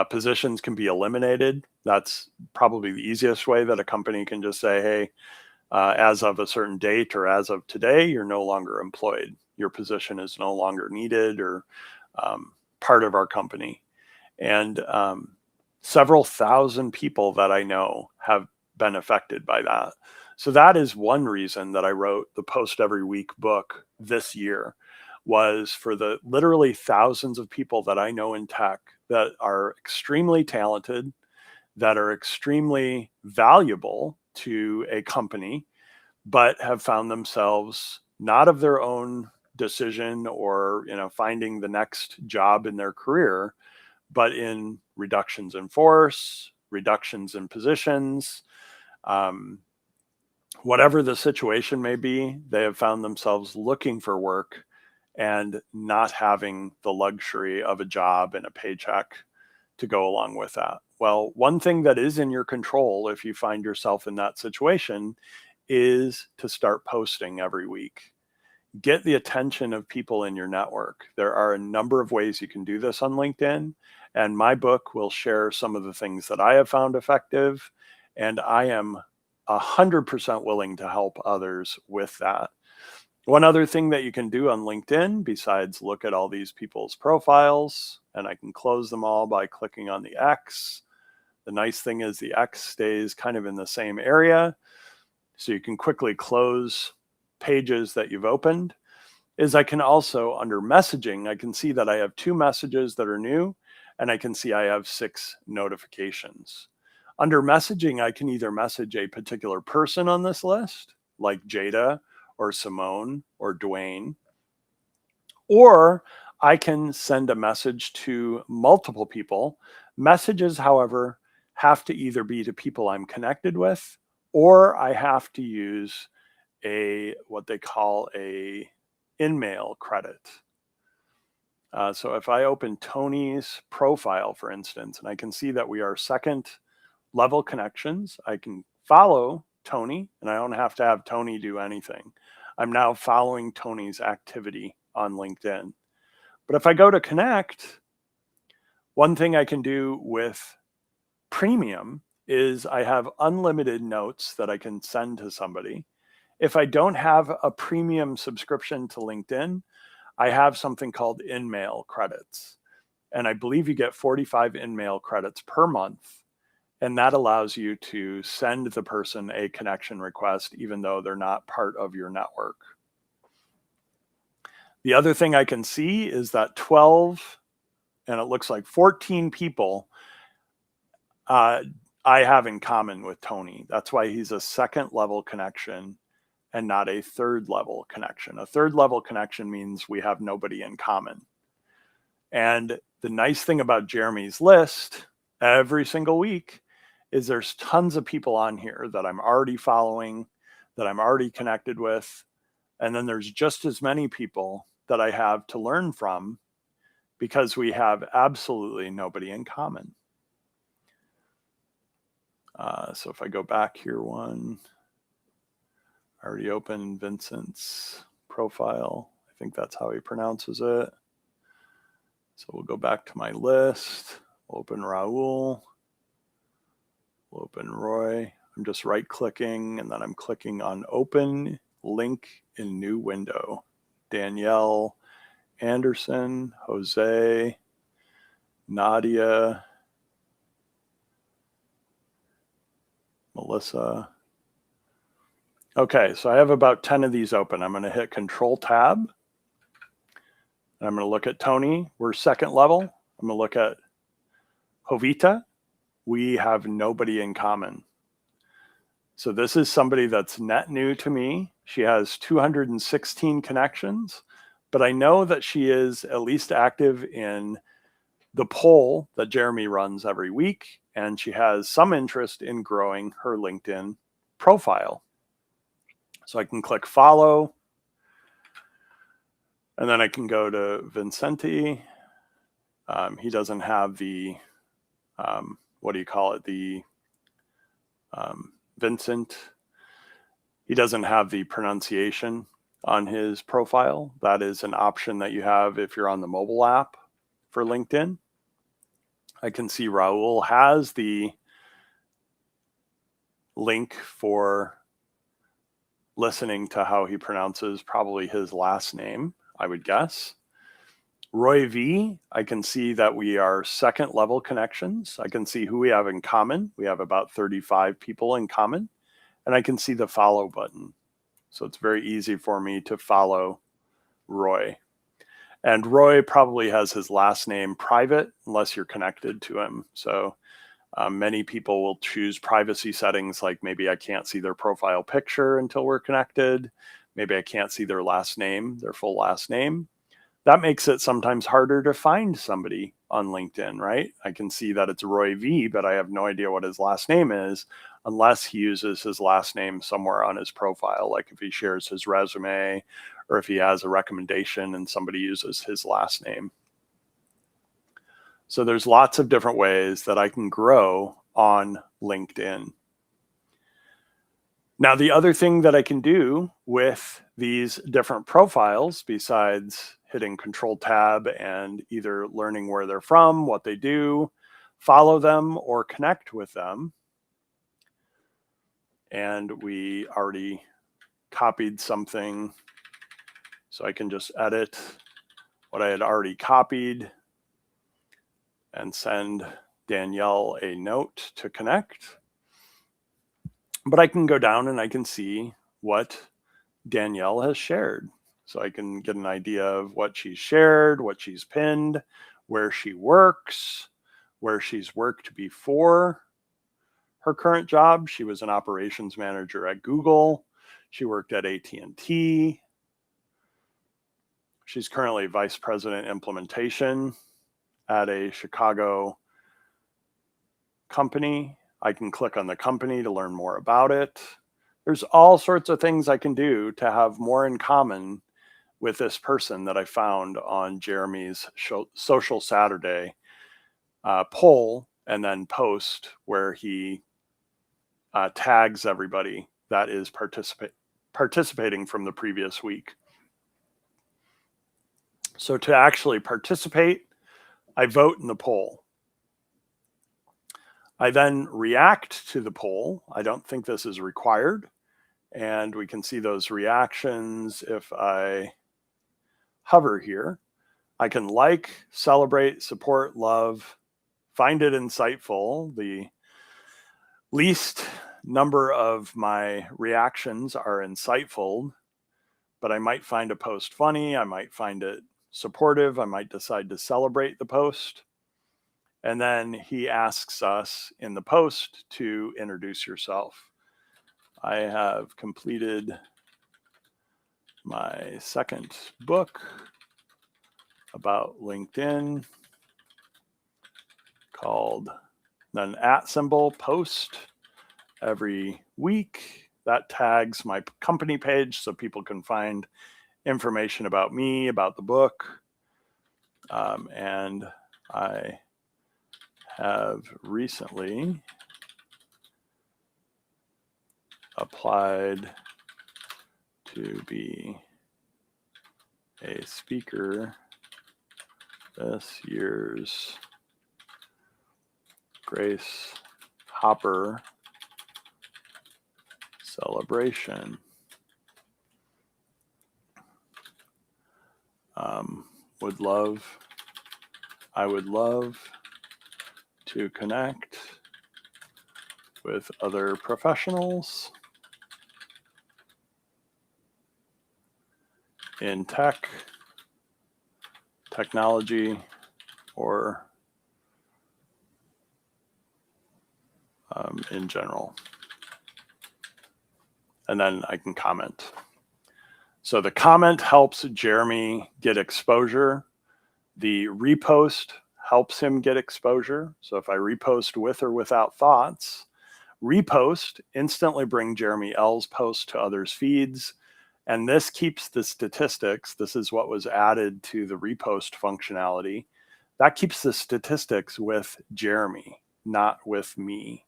Positions can be eliminated. That's probably the easiest way that a company can just say, hey, as of a certain date or as of today, you're no longer employed. Your position is no longer needed or part of our company. And several thousand people that I know have been affected by that. So that is one reason that I wrote the Post Every Week book this year, was for the literally thousands of people that I know in tech that are extremely talented. that are extremely valuable to a company, but have found themselves not of their own decision or, finding the next job in their career, but in reductions in force, reductions in positions, um, whatever the situation may be, they have found themselves looking for work and not having the luxury of a job and a paycheck to go along with that. Well, one thing that is in your control if you find yourself in that situation is to start posting every week. Get the attention of people in your network. There are a number of ways you can do this on LinkedIn, and my book will share some of the things that I have found effective, and I am 100% willing to help others with that. One other thing that you can do on LinkedIn, besides look at all these people's profiles, and I can close them all by clicking on the X. The nice thing is the X stays kind of in the same area, so you can quickly close pages that you've opened. Is I can also, under messaging, I can see that I have 2 messages that are new, and I can see I have 6 notifications. Under messaging, I can either message a particular person on this list, like Jada or Simone or Dwayne, or I can send a message to multiple people. Messages, however, have to either be to people I'm connected with, or I have to use what they call a in-mail credit. So if I open Tony's profile, for instance, and I can see that we are second level connections, I can follow Tony, and I don't have to have Tony do anything. I'm now following Tony's activity on LinkedIn. But if I go to connect, one thing I can do with premium is I have unlimited notes that I can send to somebody. If I don't have a premium subscription to LinkedIn, I have something called in-mail credits. And I believe you get 45 in-mail credits per month. And that allows you to send the person a connection request, even though they're not part of your network. The other thing I can see is that 12, and it looks like 14 people I have in common with Tony. That's why he's a second level connection and not a third level connection. A third level connection means we have nobody in common. And the nice thing about Jeremy's list every single week is there's tons of people on here that I'm already following, that I'm already connected with. And then there's just as many people that I have to learn from because we have absolutely nobody in common. So if I go back here one, I already opened Vincent's profile. I think that's how he pronounces it. So we'll go back to my list. We'll open Raul. We'll open Roy. I'm just right clicking and then I'm clicking on open link in new window. Danielle, Anderson, Jose, Nadia, Melissa. Okay, so I have about 10 of these open. I'm going to hit Control Tab. And I'm going to look at Tony. We're second level. I'm going to look at Jovita. We have nobody in common. So this is somebody that's net new to me. She has 216 connections, but I know that she is at least active in the poll that Jeremy runs every week, and she has some interest in growing her LinkedIn profile. So I can click follow, and then I can go to Vincenti. He doesn't have the, what do you call it? The Vincent. He doesn't have the pronunciation on his profile. That is an option that you have if you're on the mobile app for LinkedIn. I can see Raul has the link for listening to how he pronounces probably his last name, I would guess. Roy V, I can see that we are second level connections. I can see who we have in common. We have about 35 people in common. And I can see the follow button. So it's very easy for me to follow Roy. And Roy probably has his last name private unless you're connected to him. So Many people will choose privacy settings like maybe I can't see their profile picture until we're connected. Maybe I can't see their last name, their full last name. That makes it sometimes harder to find somebody on LinkedIn, right? I can see that it's Roy V, but I have no idea what his last name is unless he uses his last name somewhere on his profile, like if he shares his resume or if he has a recommendation and somebody uses his last name. So there's lots of different ways that I can grow on LinkedIn. Now, the other thing that I can do with these different profiles, besides hitting Control Tab and either learning where they're from, what they do, follow them, or connect with them. And we already copied something, so I can just edit what I had already copied and send Danielle a note to connect. But I can go down and I can see what Danielle has shared. So I can get an idea of what she's shared, what she's pinned, where she works, where she's worked before her current job. She was an operations manager at Google. She worked at AT&T. She's currently vice president implementation at a Chicago company. I can click on the company to learn more about it. There's all sorts of things I can do to have more in common with this person that I found on Jeremy's Social Saturday poll and then post where he tags everybody that is participating from the previous week. So to actually participate, I vote in the poll. I then react to the poll. I don't think this is required. And we can see those reactions if I hover here. I can like, celebrate, support, love, find it insightful. The least number of my reactions are insightful, but I might find a post funny. I might find it supportive. I might decide to celebrate the post. And then he asks us in the post to introduce yourself. I have completed my second book about LinkedIn called an @ post every week. That tags my company page so people can find information about me, about the book. And I have recently applied to be a speaker this year's Grace Hopper celebration. I would love to connect with other professionals in technology, or in general. And then I can comment. So the comment helps Jeremy get exposure. The repost helps him get exposure. So if I repost with or without thoughts, repost instantly bring Jeremy L's post to others' feeds. And this keeps the statistics. This is what was added to the repost functionality. That keeps the statistics with Jeremy, not with me.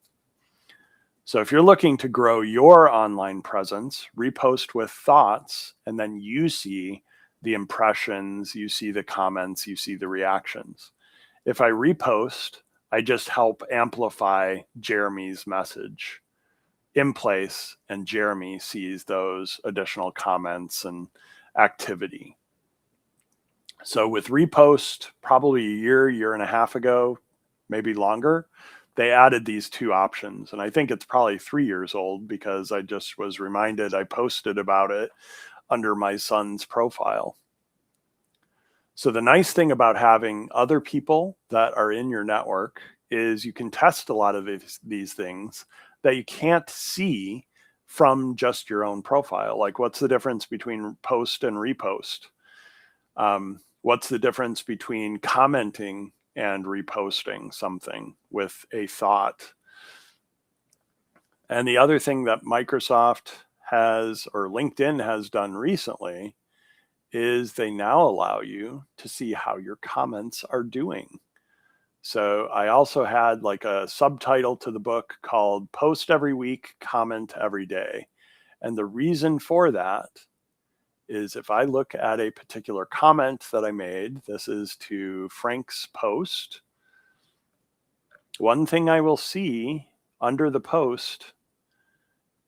So if you're looking to grow your online presence, repost with thoughts, and then you see the impressions, you see the comments, you see the reactions. If I repost, I just help amplify Jeremy's message in place, and Jeremy sees those additional comments and activity. So with repost, probably a year and a half ago, maybe longer, they added these two options. And I think it's probably 3 years old because I just was reminded I posted about it under my son's profile. So the nice thing about having other people that are in your network is you can test a lot of these things that you can't see from just your own profile. Like, what's the difference between post and repost? What's the difference between commenting and reposting something with a thought? And the other thing that Microsoft has, or LinkedIn has done recently, is they now allow you to see how your comments are doing. So I also had like a subtitle to the book called Post Every Week, Comment Every Day. And the reason for that is if I look at a particular comment that I made, this is to Frank's post, one thing I will see under the post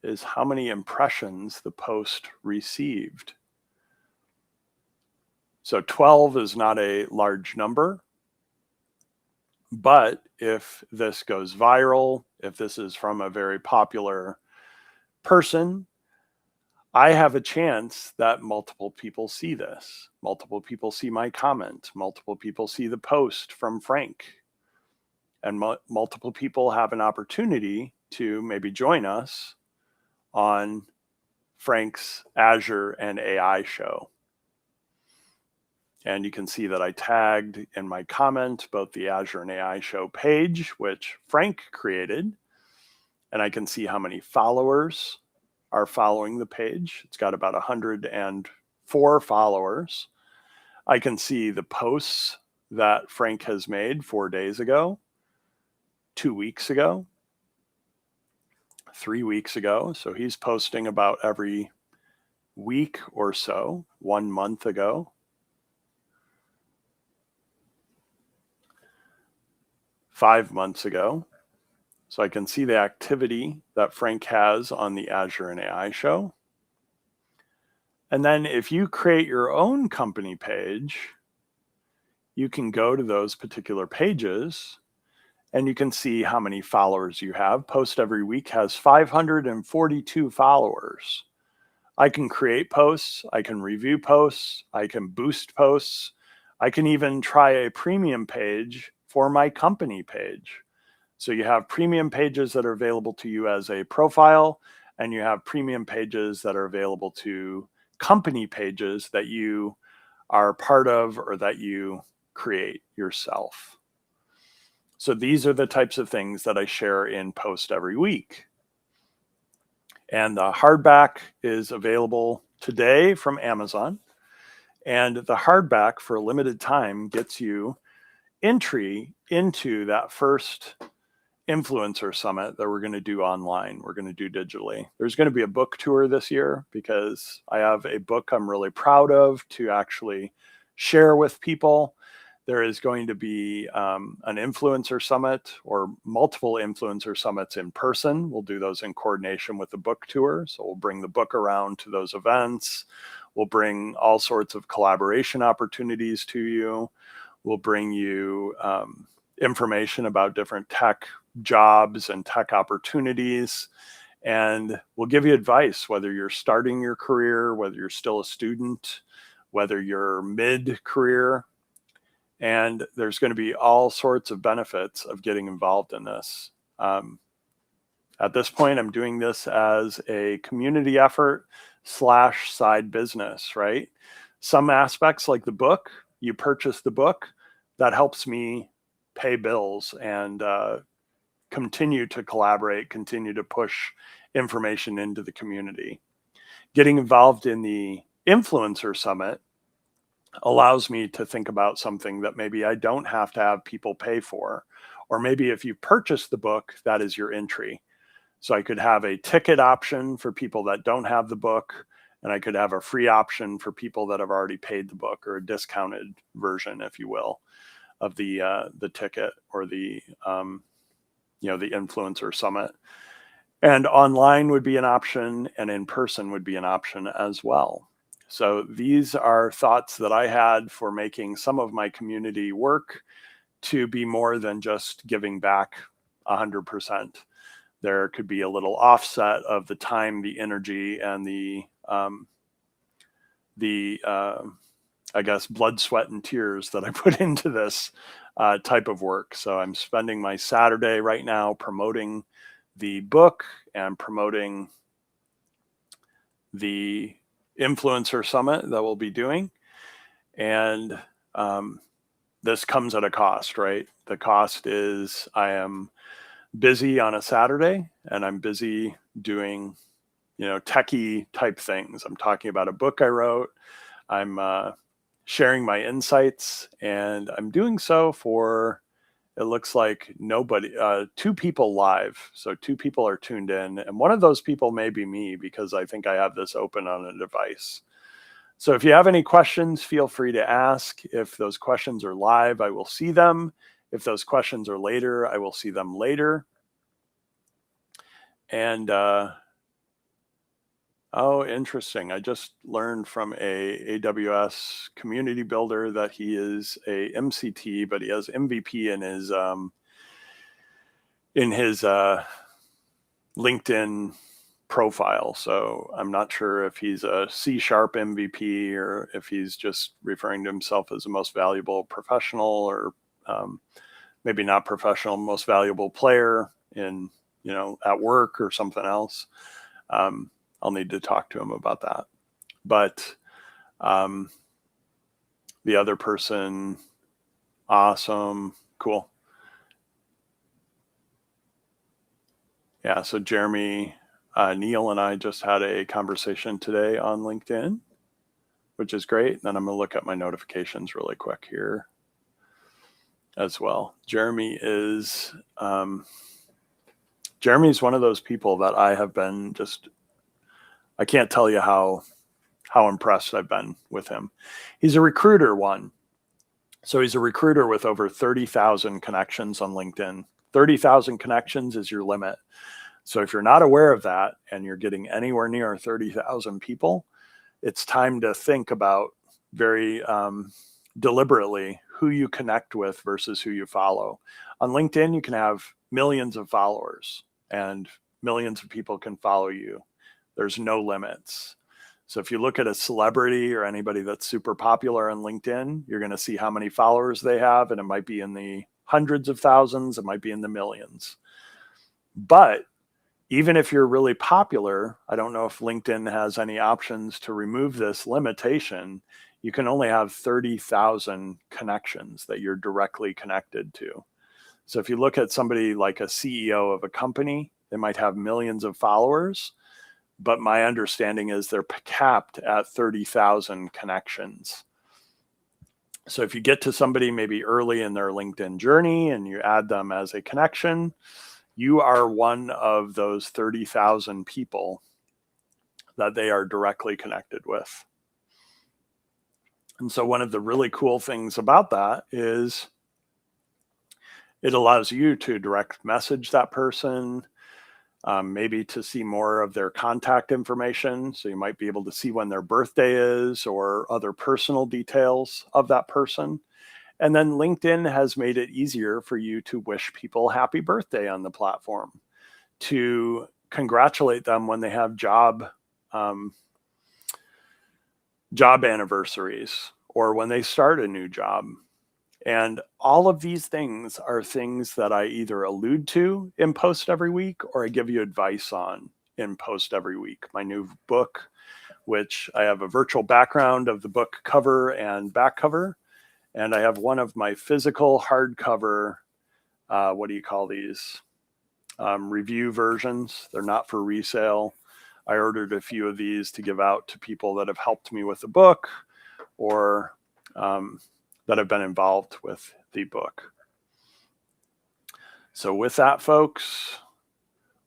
is how many impressions the post received. So 12 is not a large number, but if this goes viral, if this is from a very popular person, I have a chance that multiple people see this. Multiple people see my comment. Multiple people see the post from Frank. And multiple people have an opportunity to maybe join us on Frank's Azure and AI show. And you can see that I tagged in my comment both the Azure and AI show page, which Frank created. And I can see how many followers are following the page. It's got about 104 followers. I can see the posts that Frank has made 4 days ago, 2 weeks ago, 3 weeks ago. So he's posting about every week or so, 1 month ago. 5 months ago. So I can see the activity that Frank has on the Azure and AI show. And then if you create your own company page, you can go to those particular pages and you can see how many followers you have. Post Every Week has 542 followers. I can create posts, I can review posts, I can boost posts. I can even try a premium page for my company page. So you have premium pages that are available to you as a profile, and you have premium pages that are available to company pages that you are part of or that you create yourself. So these are the types of things that I share in Post Every Week. And the hardback is available today from Amazon. And the hardback for a limited time gets you entry into that first influencer summit that we're going to do online. We're going to do digitally. There's going to be a book tour this year because I have a book I'm really proud of to actually share with people. There is going to be an influencer summit or multiple influencer summits in person. We'll do those in coordination with the book tour. So we'll bring the book around to those events. We'll bring all sorts of collaboration opportunities to you. We'll bring you information about different tech jobs and tech opportunities. And we'll give you advice, whether you're starting your career, whether you're still a student, whether you're mid-career. And there's going to be all sorts of benefits of getting involved in this. At this point, I'm doing this as a community effort / side business, right? Some aspects like the book, you purchase the book, that helps me pay bills and continue to collaborate, continue to push information into the community. Getting involved in the Influencer Summit allows me to think about something that maybe I don't have to have people pay for, or maybe if you purchase the book, that is your entry. So I could have a ticket option for people that don't have the book, and I could have a free option for people that have already paid the book, or a discounted version, if you will, of the ticket or the the Influencer Summit. And online would be an option, and in person would be an option as well. So these are thoughts that I had for making some of my community work to be more than just giving back 100%. There could be a little offset of the time, the energy, and the I guess, blood, sweat, and tears that I put into this type of work. So I'm spending my Saturday right now promoting the book and promoting the influencer summit that we'll be doing. And this comes at a cost, right? The cost is I am busy on a Saturday and I'm busy doing, techie type things. I'm talking about a book I wrote. I'm sharing my insights, and I'm doing so for, it looks like nobody, 2 people live. So 2 people are tuned in, and one of those people may be me because I think I have this open on a device. So if you have any questions, feel free to ask. If those questions are live, I will see them. If those questions are later, I will see them later. And oh, interesting. I just learned from a AWS community builder that he is a MCT, but he has MVP in his LinkedIn profile. So I'm not sure if he's a C# MVP or if he's just referring to himself as the most valuable professional, or maybe not professional, most valuable player in, at work or something else. I'll need to talk to him about that. But the other person, awesome, cool. Yeah, so Jeremy, Neil and I just had a conversation today on LinkedIn, which is great. Then I'm going to look at my notifications really quick here as well. Jeremy's one of those people that I have been I can't tell you how impressed I've been with him. He's a recruiter, one. So he's a recruiter with over 30,000 connections on LinkedIn. 30,000 connections is your limit. So if you're not aware of that and you're getting anywhere near 30,000 people, it's time to think about very deliberately who you connect with versus who you follow. On LinkedIn, you can have millions of followers and millions of people can follow you. There's no limits. So if you look at a celebrity or anybody that's super popular on LinkedIn, you're going to see how many followers they have, and it might be in the hundreds of thousands, it might be in the millions. But even if you're really popular, I don't know if LinkedIn has any options to remove this limitation. You can only have 30,000 connections that you're directly connected to. So if you look at somebody like a CEO of a company, they might have millions of followers, but my understanding is they're capped at 30,000 connections. So if you get to somebody maybe early in their LinkedIn journey and you add them as a connection, you are one of those 30,000 people that they are directly connected with. And so one of the really cool things about that is it allows you to direct message that person, maybe to see more of their contact information. So you might be able to see when their birthday is or other personal details of that person. And then LinkedIn has made it easier for you to wish people happy birthday on the platform, to congratulate them when they have job anniversaries or when they start a new job. And all of these things are things that I either allude to in Post Every Week or I give you advice on in Post Every Week. My new book, which I have a virtual background of the book cover and back cover. And I have one of my physical hardcover, what do you call these? Review versions. They're not for resale. I ordered a few of these to give out to people that have helped me with the book or that have been involved with the book. So with that, folks,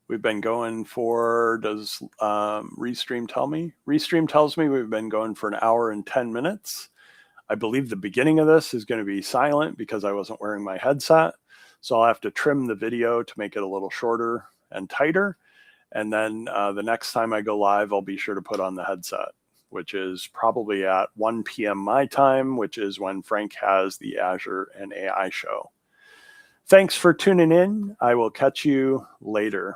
we've been going for, does Restream tell me? Restream tells me we've been going for 1 hour and 10 minutes. I believe the beginning of this is going to be silent because I wasn't wearing my headset. So I'll have to trim the video to make it a little shorter and tighter. And then the next time I go live, I'll be sure to put on the headset, which is probably at 1 p.m. my time, which is when Frank has the Azure and AI show. Thanks for tuning in. I will catch you later.